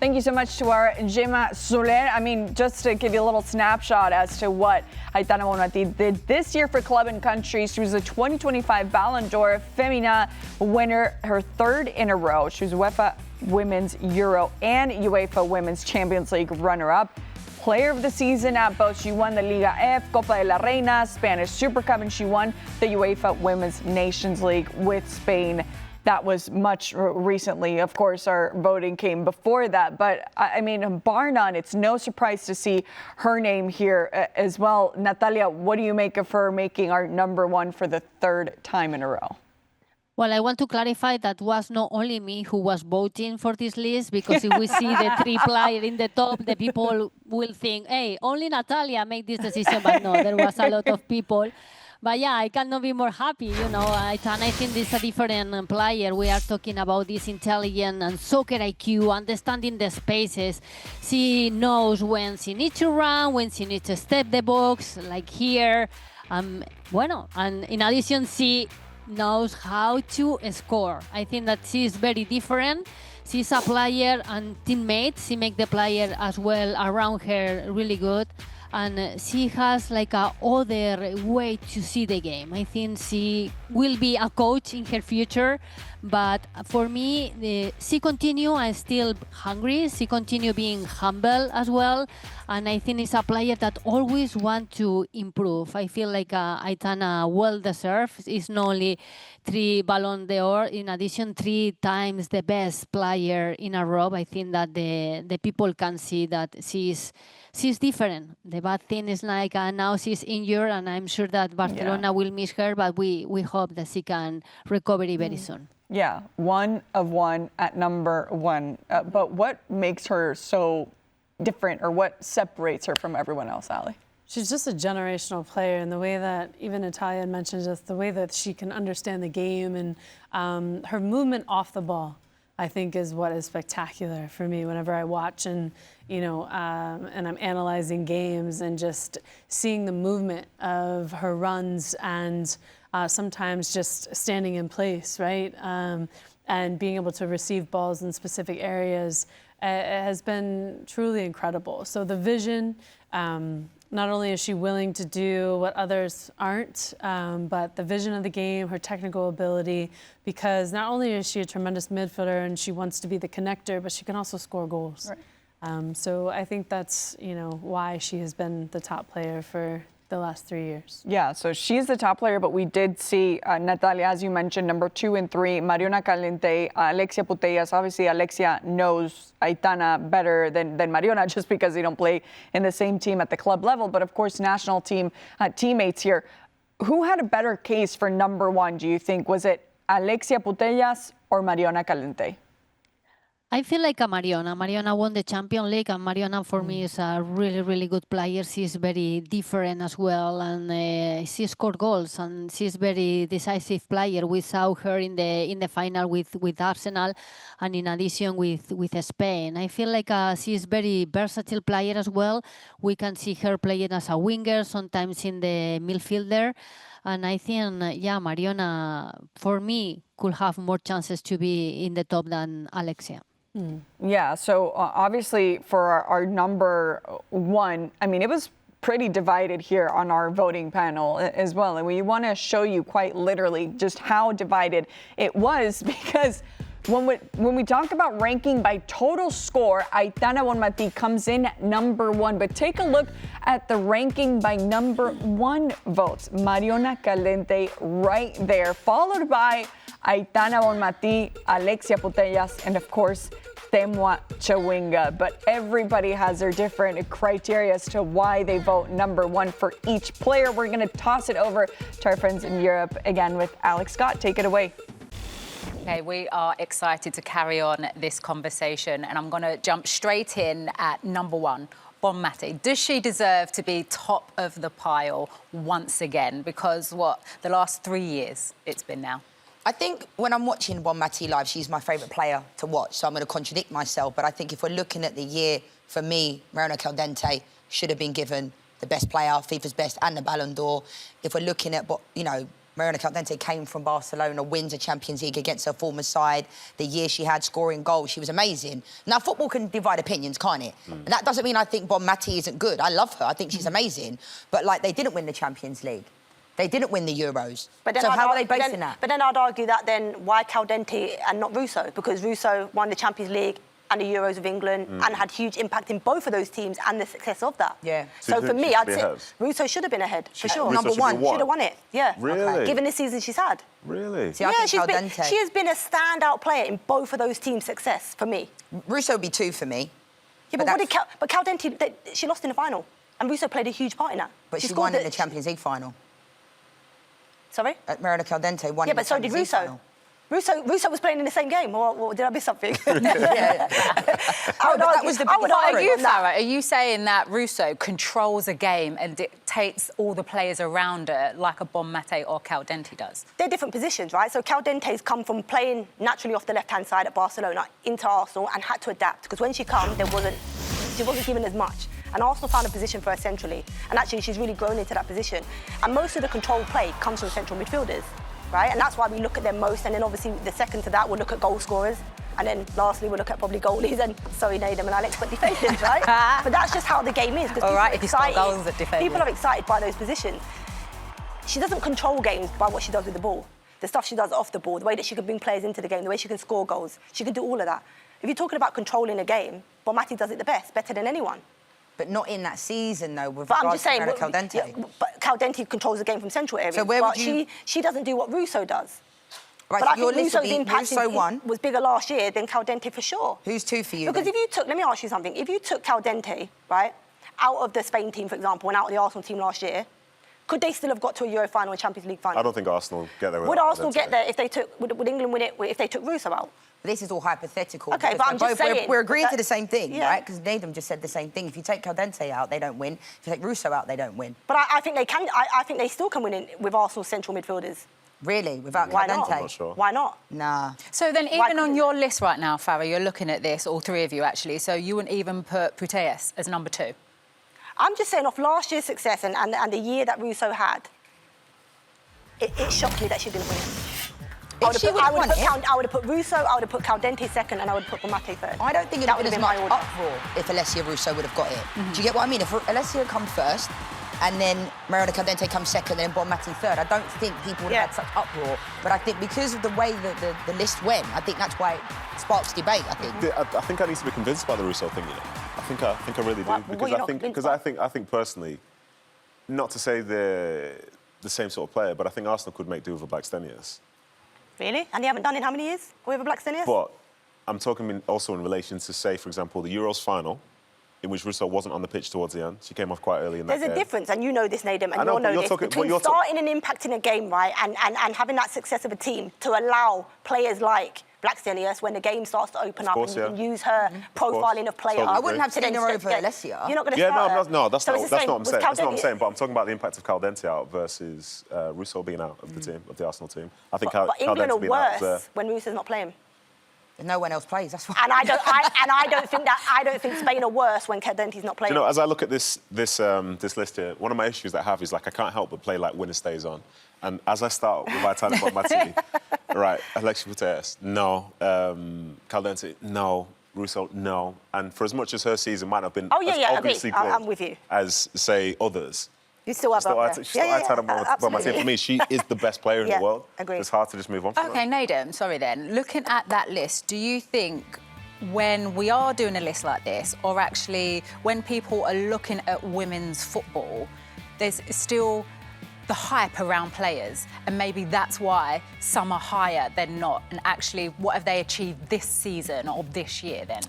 Thank you so much to our Gemma Soler. I mean, just to give you a little snapshot as to what Aitanna Bonmati did this year for club and country. She was a 2025 Ballon d'Or Femina winner, her third in a row. She was UEFA Women's Euro and UEFA Women's Champions League runner-up. Player of the season at both. She won the Liga F, Copa de la Reina, Spanish Super Cup, and she won the UEFA Women's Nations League with Spain. That was much recently. Of course, our voting came before that. But, I mean, bar none, it's no surprise to see her name here as well. Natalia, what do you make of her making our number one for the third time in a row? Well, I want to clarify that was not only me who was voting for this list, because if we see the three players in the top, the people will think, hey, only Natalia made this decision. But no, there was a lot of people. But yeah, I cannot be more happy, you know. Aitanna, I think this is a different player. We are talking about this intelligent and soccer IQ, understanding the spaces. She knows when she needs to run, when she needs to step the box, like here. And in addition, she knows how to score. I think that she is very different. She's a player and teammates. She makes the player as well around her really good. And she has like a other way to see the game. I think she will be a coach in her future, but for me, she continue and still hungry. She continue being humble as well, and I think it's a player that always want to improve. I feel like Aitanna well deserved. It's not only 3 Ballon d'Or, in addition 3 times the best player in a row. I think that the people can see that she's different. The bad thing is like now she's injured, and I'm sure that Barcelona will miss her, but we hope that she can recover very soon. Yeah, 1 of 1 at number 1. But what makes her so different, or what separates her from everyone else, Ali? She's just a generational player, and the way that even Natalia mentioned, just the way that she can understand the game and her movement off the ball, I think, is what is spectacular for me whenever I watch and and I'm analyzing games and just seeing the movement of her runs and sometimes just standing in place, right? And being able to receive balls in specific areas has been truly incredible. So the vision, not only is she willing to do what others aren't, but the vision of the game, her technical ability, because not only is she a tremendous midfielder and she wants to be the connector, but she can also score goals. Right. So I think that's, why she has been the top player for the last 3 years. Yeah, so she's the top player, but we did see Natalia, as you mentioned, number 2 and 3, Mariona Caldentey, Alexia Putellas. Obviously, Alexia knows Aitanna better than Mariona just because they don't play in the same team at the club level. But of course, national team teammates here. Who had a better case for number 1, do you think? Was it Alexia Putellas or Mariona Caldentey? I feel like a Mariona. Mariona won the Champions League, and Mariona for me is a really, really good player. She's very different as well, and she scored goals, and she's very decisive player. We saw her in the final with Arsenal, and in addition with Spain. I feel like she's very versatile player as well. We can see her playing as a winger, sometimes in the midfielder. And I think, Mariona, for me, could have more chances to be in the top than Alexia. Yeah, so obviously for our number 1, I mean, it was pretty divided here on our voting panel as well. And we want to show you quite literally just how divided it was, because when we talk about ranking by total score, Aitanna Bonmati comes in at number 1. But take a look at the ranking by number 1 votes. Mariona Caldentey right there, followed by Aitanna Bonmati, Alexia Putellas, and of course, Temwa Chawinga. But everybody has their different criteria as to why they vote number 1 for each player. We're going to toss it over to our friends in Europe again with Alex Scott. Take it away. Okay, we are excited to carry on this conversation, and I'm going to jump straight in at number 1. Bonmati, does she deserve to be top of the pile once again? Because the last 3 years it's been now. I think when I'm watching Bonmati live, she's my favourite player to watch, so I'm going to contradict myself. But I think if we're looking at the year, for me, Mariona Caldentey should have been given the best player, FIFA's best, and the Ballon d'Or. If we're looking at, Mariona Caldentey came from Barcelona, wins a Champions League against her former side. The year she had scoring goals, she was amazing. Now, football can divide opinions, can't it? And that doesn't mean I think Bonmati isn't good. I love her. I think she's amazing. But, like, they didn't win the Champions League. They didn't win the Euros. So how are they basing that? But then I'd argue that then why Caldentey and not Russo? Because Russo won the Champions League and the Euros of England and had huge impact in both of those teams and the success of that. Yeah. So for me, I'd say Russo should have been ahead, for sure. Number one. Should have won it, yeah. Really? Okay. Given the season she's had. Really? See, I think she has been a standout player in both of those teams' success, for me. Russo would be 2 for me. Yeah, but Caldentey, she lost in the final. And Russo played a huge part in that. But she won in the Champions League final. Sorry? Mariona Caldentey won in the Champions League final. Russo was playing in the same game, or did I miss something? Farah, are you saying that Russo controls a game and dictates all the players around her like a Bonmati or Caldentey does? They're different positions, right? So Caldentey's come from playing naturally off the left-hand side at Barcelona into Arsenal and had to adapt, because when she came, she wasn't given as much. And Arsenal found a position for her centrally. And actually, she's really grown into that position. And most of the controlled play comes from central midfielders, right? And that's why we look at them most. And then obviously, the second to that, we'll look at goal scorers. And then lastly, we'll look at probably goalies and, sorry, Nadem and Alex, but defenders, right? But that's just how the game is. All right, if you score goals at defenders. People are excited by those positions. She doesn't control games by what she does with the ball. The stuff she does off the ball, the way that she can bring players into the game, the way she can score goals. She can do all of that. If you're talking about controlling a game, Bonmati does it the best, better than anyone. But not in that season, though, with but I'm just saying, Caldentey. Yeah, but Caldentey controls the game from central areas. So where would you... She doesn't do what Russo does. Right, but so I think Russo's impact was bigger last year than Caldentey for sure. Who's 2 for you? Because if you took, let me ask you something. If you took Caldentey, right, out of the Spain team, for example, and out of the Arsenal team last year, could they still have got to a Euro final and Champions League final? I don't think Arsenal get there. Would Arsenal get there if they took? Would England win it if they took Russo out? This is all hypothetical. Okay, but I'm just saying... We're agreeing to the same thing, right? Because Nadem just said the same thing. If you take Caldentey out, they don't win. If you take Russo out, they don't win. But I think they can. I think they still can win with Arsenal's central midfielders. Really? Without Why Caldentey? not? I'm not sure. Why not? Nah. So then even on your list right now, Farah, you're looking at this, all 3 of you actually, so you wouldn't even put Putellas as number 2? I'm just saying, off last year's success and the year that Russo had, it shocked me that she didn't win it. I would have put Russo, I would have put Caldentey second, and I would have put Bonmati third. I don't think it would have been as much uproar if Alessia Russo would have got it. Do you get what I mean? If Alessia come first, and then Mariona Caldentey comes second, and then Bonmati third, I don't think people would have had such uproar. But I think because of the way that the list went, I think that's why it sparks debate, I think. I think I need to be convinced by the Russo thing, you know. I think I really do. Because I think personally, not to say they're the same sort of player, but I think Arsenal could make do with a Blackstenius. Really? And they haven't done it in how many years with a Blackstenius? But I'm talking also in relation to, say, for example, the Euros final, in which Russo wasn't on the pitch towards the end. She came off quite early in that game. There's a difference, and you know this, Nadem, and you'll know this, between starting and impacting a game, right, and having that success of a team to allow players like Blackstenius, when the game starts to open up, and you can use her profiling of player. Totally I wouldn't have seen her over Alessia. You're not going to start her. No, that's not what I'm saying. That's not what I'm saying. But I'm talking about the impact of Caldentey out versus Russo being out of the team, of the Arsenal team. I think but England are being out worse when Russo's not playing. No one else plays. That's why. And I don't think Spain are worse when Caldentey's not playing. You know, as I look at this list here, one of my issues that I have is like I can't help but play like winner stays on. And as I start with Aitanna Bonmati, right, Alexia Putellas, no. Caldentey, no. Russo, no. And for as much as her season might have been obviously good I'm with you. as, say, others, you still have Aitanna Bonmati. For me, she is the best player in the world. Agreed. It's hard to just move on from Okay, Nadem, sorry then. Looking at that list, do you think when we are doing a list like this, or actually when people are looking at women's football, there's still the hype around players, and maybe that's why some are higher than not, and actually what have they achieved this season or this year then?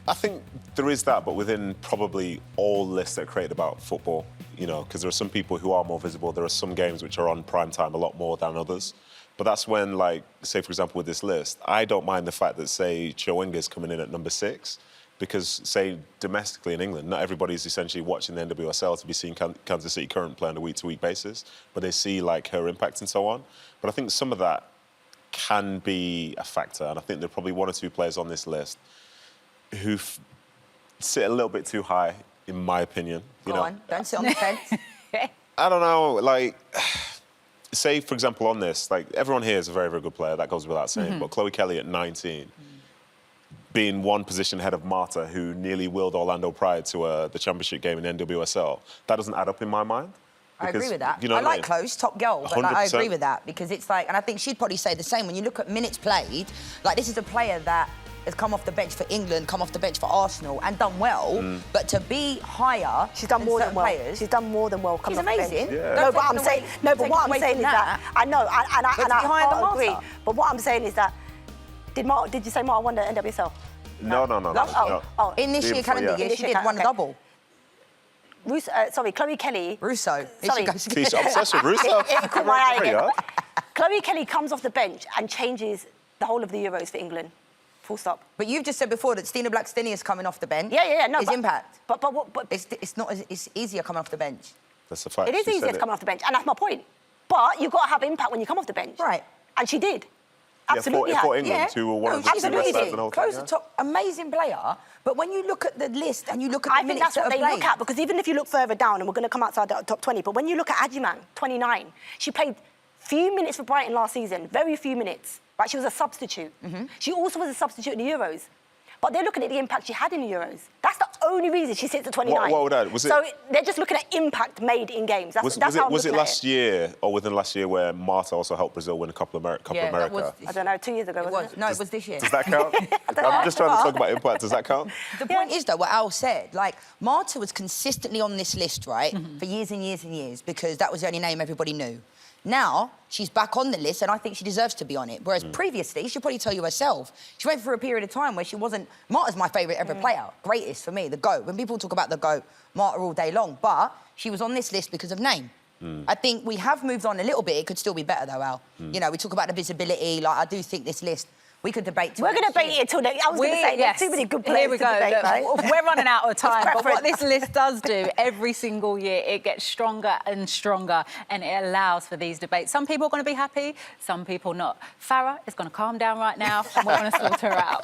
I think there is that, but within probably all lists that are created about football, you know, because there are some people who are more visible. There are some games which are on prime time a lot more than others. But that's when, like, say, for example, with this list, I don't mind the fact that, say, Chowinga's coming in at number 6, because, say, domestically in England, not everybody's essentially watching the NWSL to be seeing Kansas City Current play on a week-to-week basis, but they see, like, her impact and so on. But I think some of that can be a factor, and I think there are probably 1 or 2 players on this list who sit a little bit too high, in my opinion. Go on, don't sit on the fence. I don't know, like... say, for example, on this, like, everyone here is a very, very good player. That goes without saying. But Chloe Kelly at 19, being one position ahead of Marta, who nearly willed Orlando Pride to the championship game in NWSL, that doesn't add up in my mind. I agree with that. You know I what like Close, top girl, but like, I 100%. agree with that because it's like, and I think she'd probably say the same. When you look at minutes played, like this is a player that has come off the bench for England, come off the bench for Arsenal, and done well. But to be higher, She's done more than certain well. players, She's done more than well. She's amazing. Yeah. No, but I'm saying, but what I'm saying is that I know, and I can't agree. Marta. But what I'm saying is that did you say Marta won the NWSL? No. Oh, in this Year year, before, calendar yeah. year, In this she year, did won a okay. double. Russo, sorry, Chloe Kelly. Russo. Here Sorry. she goes. She's obsessed with Russo. It caught my eye again. Yeah. Chloe Kelly comes off the bench and changes the whole of the Euros for England. Full stop. But you've just said before that Stina Blackstenius coming off the bench. Yeah, no. His impact. But It's easier coming off the bench. That's a fact. it is She said easier to come off the bench, and that's my point. But you've got to have impact when you come off the bench. Right. And she did. Yeah, Absolutely. for had. England, who were one of the two absolutely best sides in did. the whole Close thing, the top, amazing player. But when you look at the list and you look at the I think minutes that's what that they are look played, at, because even if you look further down, and we're going to come outside the top 20, but when you look at Adjiman, 29, she played few minutes for Brighton last season, very few minutes. Right? She was a substitute. She also was a substitute in the Euros. But they're looking at the impact she had in the Euros. That's the only reason she sits at 29. What would that? Was it? So they're just looking at impact made in games. That's how I'm Was it looking at last year or within last year where Marta also helped Brazil win a couple of America? I don't know, 2 years ago, wasn't it? No, it was this year. Does that count? I'm just trying to talk about impact. Does that count? The point is, though, what Al said, like, Marta was consistently on this list, right, for years and years and years, because that was the only name everybody knew. Now, she's back on the list, and I think she deserves to be on it. Whereas previously, she'll probably tell you herself, she went through a period of time where she wasn't... Marta's my favourite ever player. Greatest for me, the GOAT. When people talk about the GOAT, Marta all day long. But she was on this list because of name. I think we have moved on a little bit. It could still be better, though, Al. You know, we talk about the visibility. Like, I do think this list... We could debate. We're going to debate it till next. I was going to say, there's too many good players Here we to go. debate, right? We're running out of time. But what preference. this list does do every single year, it gets stronger and stronger, and it allows for these debates. Some people are going to be happy, some people not. Farah is going to calm down right now, and we're going to sort her out.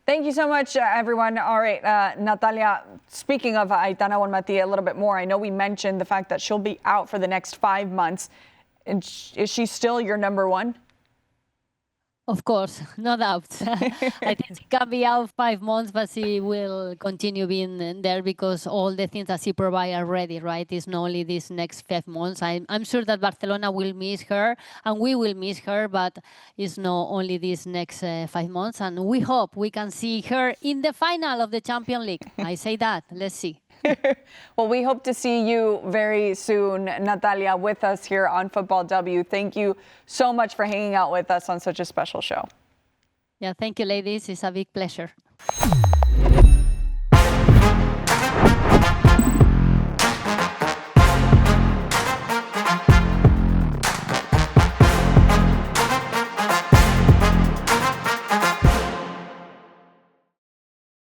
Thank you so much, everyone. All right, Natalia, speaking of Aitanna Bonmati a little bit more, I know we mentioned the fact that she'll be out for the next 5 months. And is she still your number one? Of course, no doubt. I think she can be out 5 months, but she will continue being there because all the things that she provides are ready, right? It's not only these next 5 months. I'm sure that Barcelona will miss her and we will miss her, but it's not only these next 5 months. And we hope we can see her in the final of the Champions League. I say that. Let's see. Well, we hope to see you very soon, Natalia, with us here on Futbol W. Thank you so much for hanging out with us on such a special show. Yeah, thank you, ladies. It's a big pleasure.